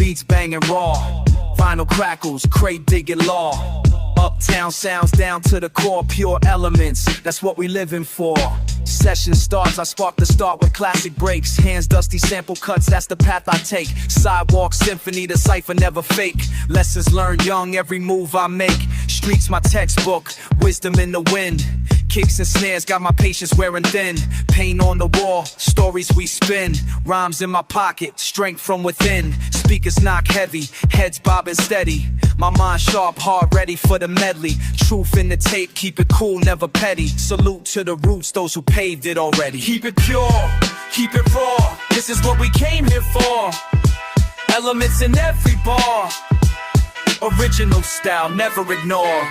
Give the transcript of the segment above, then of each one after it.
beats banging raw. Vinyl crackles, crate digging law. Uptown sounds down to the core, pure elements, that's what we living for. Session starts, I spark the start with classic breaks. Hands dusty, sample cuts, that's the path I take. Sidewalk symphony, the cypher never fake. Lessons learned young, every move I make. Streets my textbook, wisdom in the wind. Kicks and snares, got my patience wearing thin. Paint on the wall, stories we spin. Rhymes in my pocket, strength from within. Speakers knock heavy, heads bobbing steady. My mind sharp, hard, ready for the medley. Truth in the tape, keep it cool, never petty. Salute to the roots, those who paved it already. Keep it pure, keep it raw. This is what we came here for. Elements in every bar. Original style, never ignore.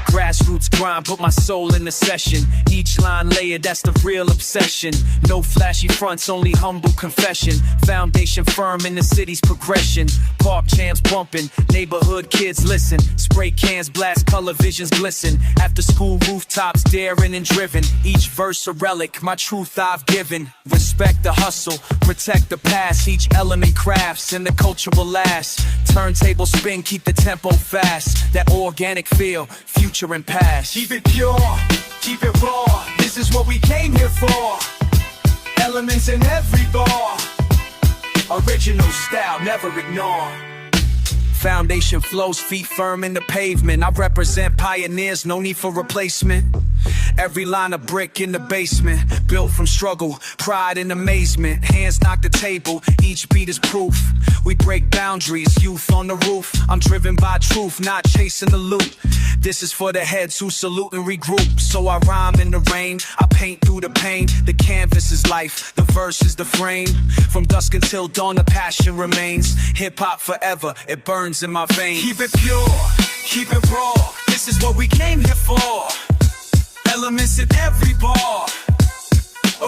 Grassroots grind, put my soul in the session. Each line layered, that's the real obsession. No flashy fronts, only humble confession. Foundation firm in the city's progression. Park jams bumping, neighborhood kids listen. Spray cans blast, color visions glisten. After school rooftops, daring and driven. Each verse a relic, my truth I've given. Respect the hustle, protect the past. Each element crafts and the culture will last. Turntable spin, keep the tempo fast. That organic feel, future and past. Keep it pure, keep it raw. This is what we came here for. Elements in every bar. Original style, never ignore. Foundation flows, feet firm in the pavement. I represent pioneers, no need for replacement. Every line a brick in the basement. Built from struggle, pride and amazement. Hands knock the table, each beat is proof. We break boundaries, youth on the roof. I'm driven by truth, not chasing the loot. This is for the heads who salute and regroup. So I rhyme in the rain, I paint through the pain. The canvas is life, the verse is the frame. From dusk until dawn the passion remains. Hip-hop forever, it burns in my veins. Keep it pure, keep it raw. This is what we came here for. Elements in every bar.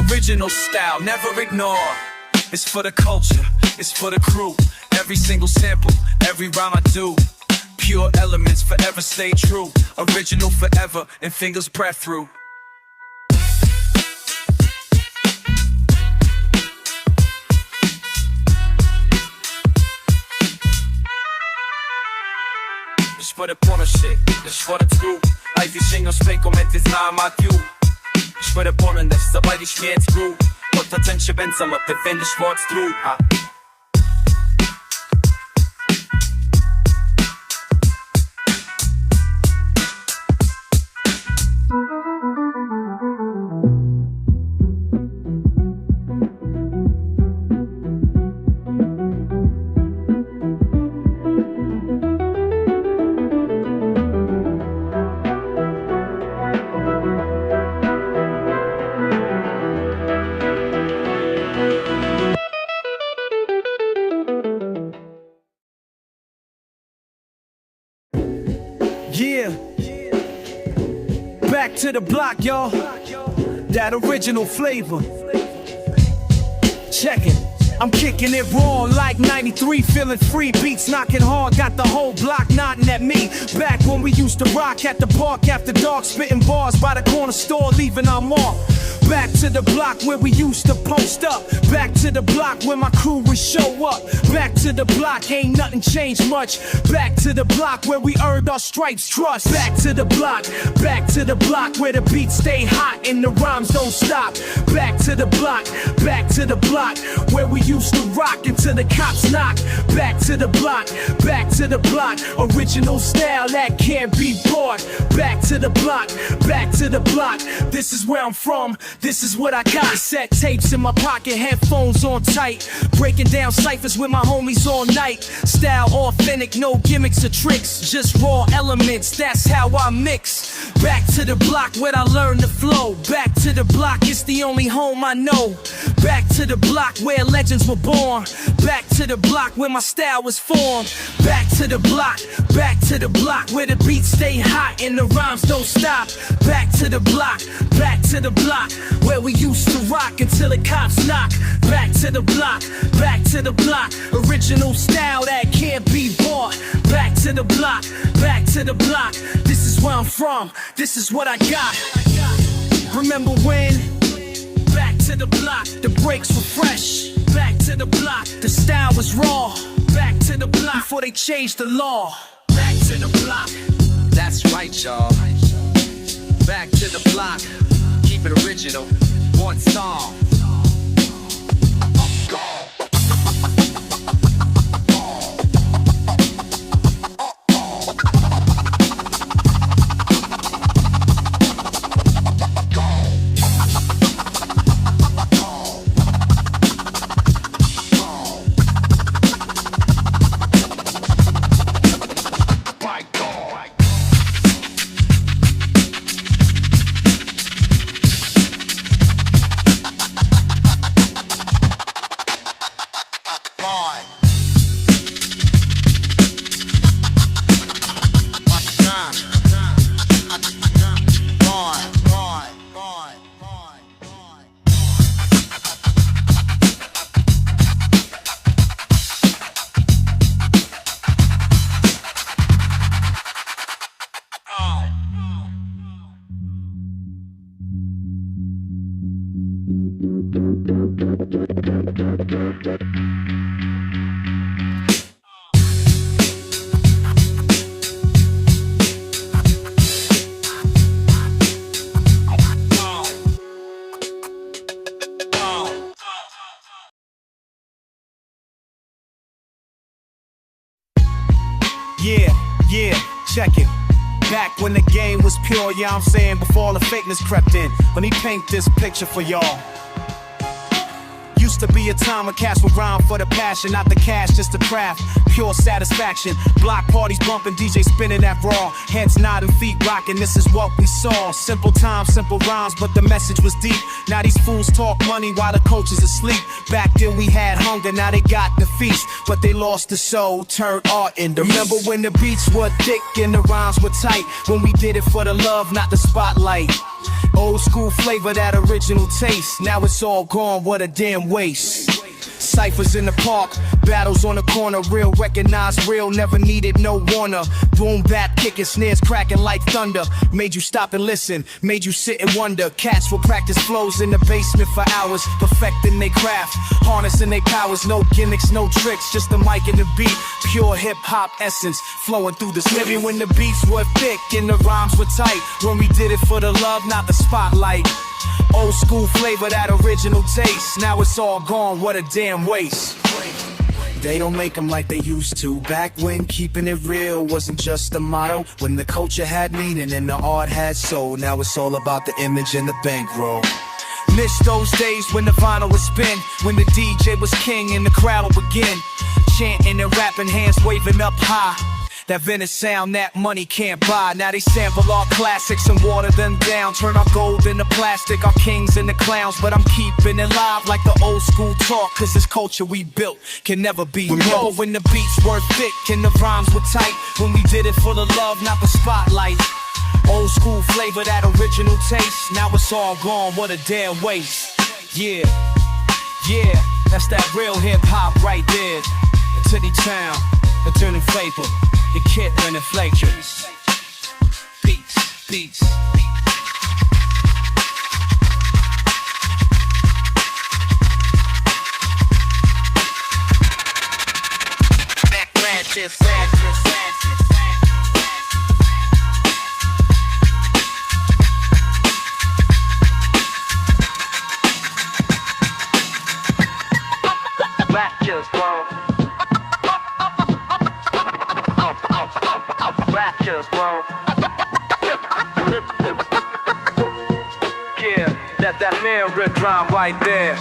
Original style, never ignore. It's for the culture, it's for the crew. Every single sample, every rhyme I do. Pure elements forever stay true. Original forever and fingers breath through. Ich wurde Bullshit, ich wurde true. Als ich singe und speak om het is na my cue. Ich wurde born das dabei die Schmerz grew. What attention when some of the finish what's through. Yeah, back to the block, y'all. That original flavor. Check it. I'm kicking it raw like 93, feeling free. Beats knocking hard, got the whole block nodding at me. Back when we used to rock at the park after dark, spitting bars by the corner store, leaving our mark. Back to the block where we used to post up. Back to the block where my crew would show up. Back to the block, ain't nothing changed much. Back to the block where we earned our stripes trust. Back to the block where the beats stay hot and the rhymes don't stop. Back to the block where we used to rock until the cops knock. Back to the block, original style that can't be bought. Back to the block, this is where I'm from. This is what I got. Set tapes in my pocket, headphones on tight. Breaking down cyphers with my homies all night. Style authentic, no gimmicks or tricks. Just raw elements, that's how I mix. Back to the block where I learned to flow. Back to the block, it's the only home I know. Back to the block where legends were born. Back to the block where my style was formed. Back to the block where the beats stay hot and the rhymes don't stop. Back to the block where we used to rock until the cops knock. Back to the block, original style that can't be bought. Back to the block, this is where I'm from, this is what I got. Remember when? Back to the block, the breaks were fresh. Back to the block, the style was raw. Back to the block before they changed the law. Back to the block. That's right, y'all. Back to the block. Keep it original. One song. Yeah, check it. Back when the game was pure, yeah, I'm saying, before all the fakeness crept in. Let me paint this picture for y'all. Used to be a time when cats would rhyme for the passion, not the cash, just the craft, pure satisfaction. Block parties bumping, DJ spinning that raw, heads nodding, feet rocking, this is what we saw. Simple times, simple rhymes, but the message was deep. Now these fools talk money while the coach is asleep. Back then we had hunger, now they got the feast, but they lost the soul, turned art into. Remember when the beats were thick and the rhymes were tight, when we did it for the love, not the spotlight. Old school flavor, that original taste. Now it's all gone, what a damn waste. Cyphers in the park, battles on the corner. Real, recognized real, never needed no warner. Boom-bap, kicking snares, cracking like thunder. Made you stop and listen, made you sit and wonder. Cats will practice flows in the basement for hours, perfecting their craft, harnessing their powers. No gimmicks, no tricks, just the mic and the beat. Pure hip-hop essence flowing through the living when the beats were thick and the rhymes were tight. When we did it for the love, not the spotlight. Old school flavor, that original taste. Now it's all gone, what a damn waste. They don't make them like they used to. Back when keeping it real wasn't just a motto, when the culture had meaning and the art had soul. Now it's all about the image and the bankroll. Miss those days when the vinyl would spin, when the DJ was king and the crowd would begin chanting and rapping, hands waving up high. That vintage sound that money can't buy. Now they sample our classics and water them down, turn our gold into plastic, our kings into clowns. But I'm keeping it live like the old school talk, cause this culture we built can never be. Remember when the beats were thick and the rhymes were tight, when we did it for the love, not the spotlight. Old school flavor, that original taste. Now it's all gone, what a damn waste. Yeah, that's that real hip hop right there. Titty town, the turning flavor. The kid when it flakes. Beats. Back branches. Raptures, bro. Raptures, bro. Yeah, that man rip rhyme right there.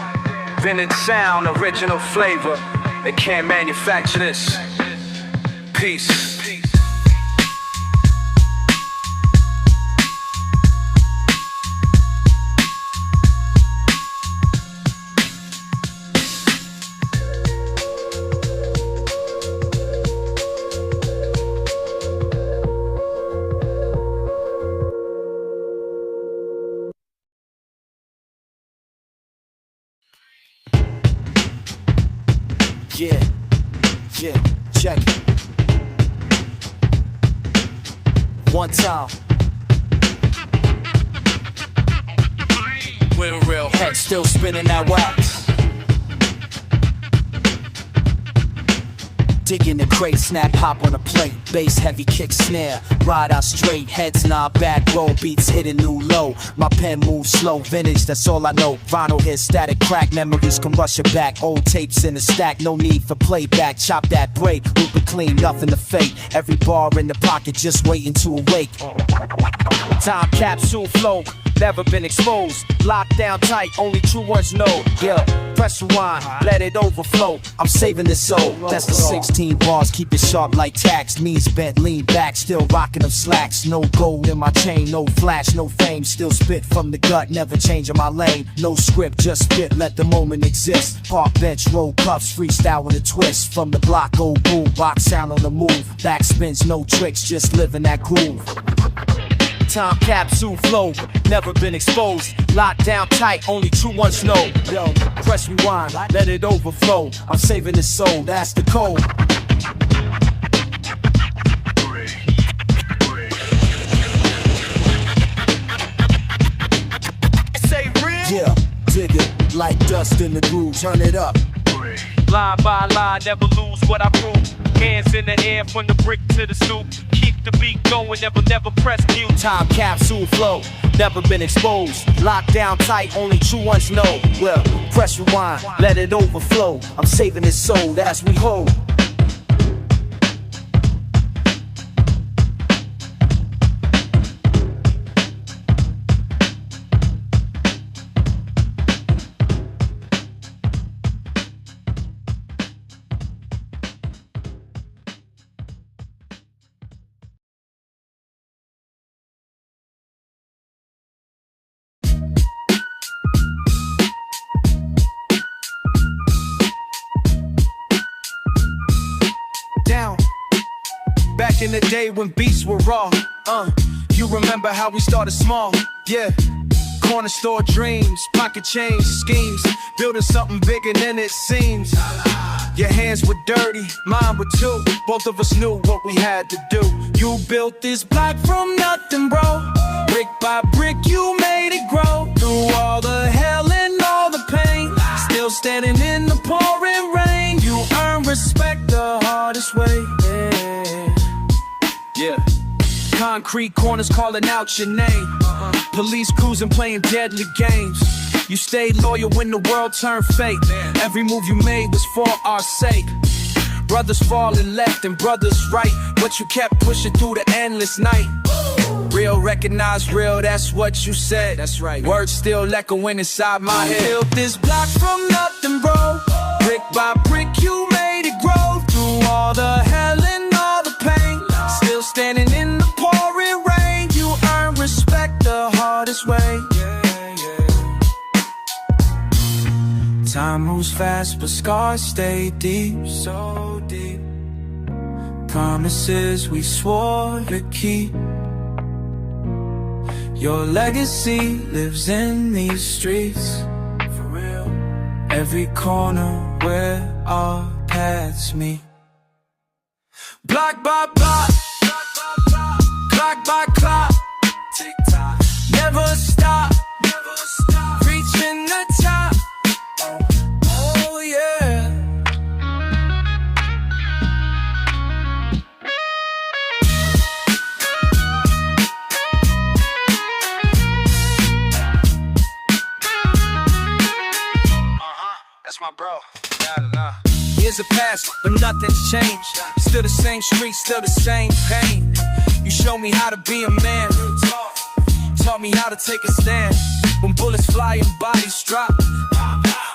Vintage sound, original flavor. They can't manufacture this. Peace. Yeah, check it. One time. Real head still spinning that wax. Dig in the crate, snap, hop on a plate. Bass heavy, kick, snare. Ride out straight, heads nod, back roll. Beats hitting new low. My pen moves slow, vintage, that's all I know. Vinyl hit, static crack, memories come rushing back. Old tapes in the stack, no need for playback. Chop that break, loop it clean, nothing to fake. Every bar in the pocket, just waiting to awake. Time capsule flow, never been exposed. Locked down tight, only true ones know. Yeah, press rewind, let it overflow. I'm saving this soul, that's the 16 bars. Keep it sharp like tax, knees bent, lean back. Still rocking them slacks, no gold in my chain. No flash, no fame, still spit from the gut. Never changing my lane, no script, just spit, let the moment exist. Park bench, roll cups, freestyle with a twist. From the block, old boom, box sound on the move. Backspins, no tricks, just living that groove. Time capsule flow, never been exposed. Locked down tight, only true ones know. Yo, press rewind, let it overflow. I'm saving this soul, that's the code. Yeah, dig it, like dust in the groove, turn it up. Line by line, never lose what I prove. Hands in the air from the brick to the stoop. Keep the beat going, never press mute. Time capsule flow, never been exposed. Locked down tight, only true ones know. Well, press rewind, let it overflow. I'm saving his soul as we hold. Back in the day when beats were raw, you remember how we started small, yeah. Corner store dreams, pocket change schemes, building something bigger than it seems. Your hands were dirty, mine were too. Both of us knew what we had to do. You built this block from nothing, bro. Brick by brick, you made it grow. Through all the hell and all the pain, still standing in the pouring rain. You earned respect the hardest way, yeah. Concrete corners calling out your name. Police cruising playing deadly games. You stayed loyal when the world turned fake. Every move you made was for our sake. Brothers falling left and brothers right, but you kept pushing through the endless night. Real recognize real, that's what you said. That's right. Words still echoing inside my head. Built this block from nothing, bro. Brick by brick, you made it grow. Through all the hell and all the pain, still standing in the pouring rain. You earn respect the hardest way. Time moves fast, but scars stay deep, so deep. Promises we swore to keep. Your legacy lives in these streets, for real. Every corner where our paths meet. Block by block, clock by clock, tick tock. Never stop, reaching the top. Oh yeah. That's my bro. Years have passed, but nothing's changed. Still the same street, still the same pain. You showed me how to be a man. Taught me how to take a stand. When bullets fly and bodies drop,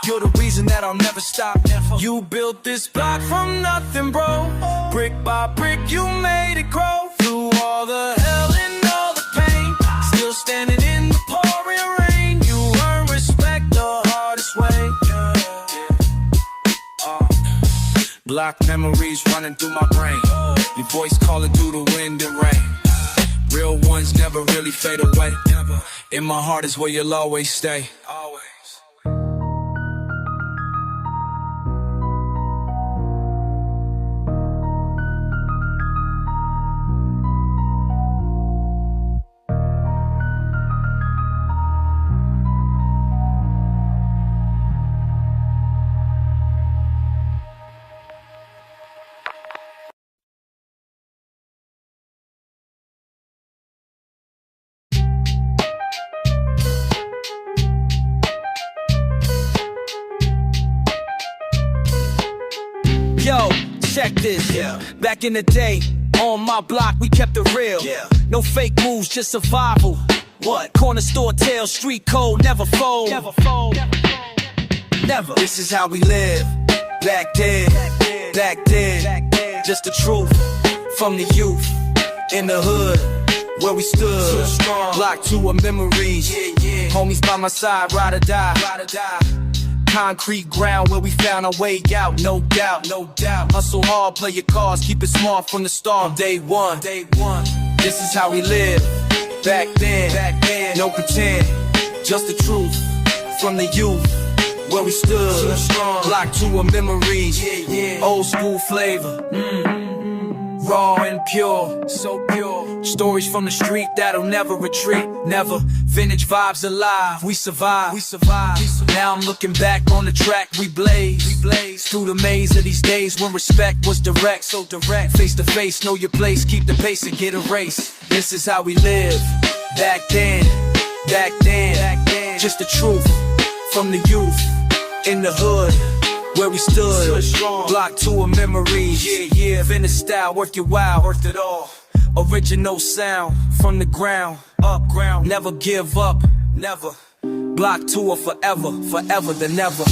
you're the reason that I'll never stop. You built this block from nothing, bro. Brick by brick, you made it grow. Through all the hell and all the pain, still standing in the pouring rain. You earn respect the hardest way. Block memories running through my brain. Your voice calling through the wind and rain. Real ones never really fade away. In my heart is where you'll always stay. Always. check this. Back in the day, on my block, we kept it real. No fake moves, just survival. What? Corner store tales, street code, never fold. Never fold. Never. This is how we live. Back then, just the truth from the youth in the hood where we stood. Block to a memories. Homies by my side, ride or die. Concrete ground where we found our way out, no doubt. Hustle hard, play your cards, keep it smart from the start. Day one. This is how we live. Back then, no pretend, just the truth from the youth where we stood. Block to a memories. Old school flavor. Raw and pure, so pure. Stories from the street that'll never retreat, never. Vintage vibes alive, we survive. Now I'm looking back on the track we blaze. Through the maze of these days when respect was direct, so direct. Face to face, know your place, keep the pace and get a race. This is how we live. Back then, just the truth from the youth in the hood where we stood. Block to a memories. Vintage style, worth your while, worth it all. Original sound from the ground, up ground. Never give up, never. Block to a forever than never.